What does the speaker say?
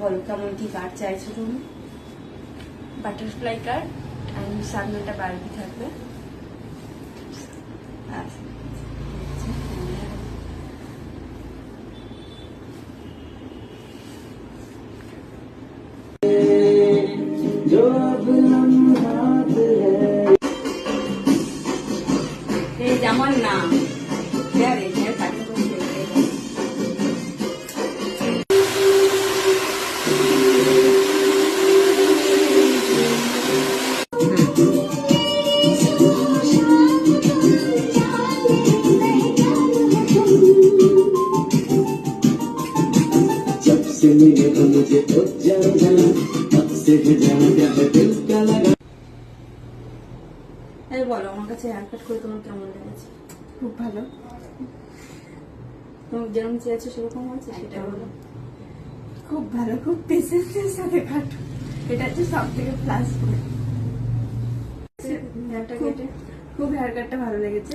বলো কেমন কি কাট চাইছো তুমি? বাটারফ্লাই কাট অ্যান্ড সামনে একটা বারবি থাকবে। আচ্ছা এই যেমন না বলো আমার কাছে হেয়ার কাট করে তোমার কেমন লেগেছে? খুব ভালো, তুমি যেরকম চেয়েছো সেরকম হয়েছে সেটা বলো। খুব ভালো, খুব পেশেন্সের সাথে কাটো, এটা হচ্ছে সব থেকে প্লাস পয়েন্ট। হেয়ারটা কেটে খুব হেয়ার কাটটা ভালো লেগেছে।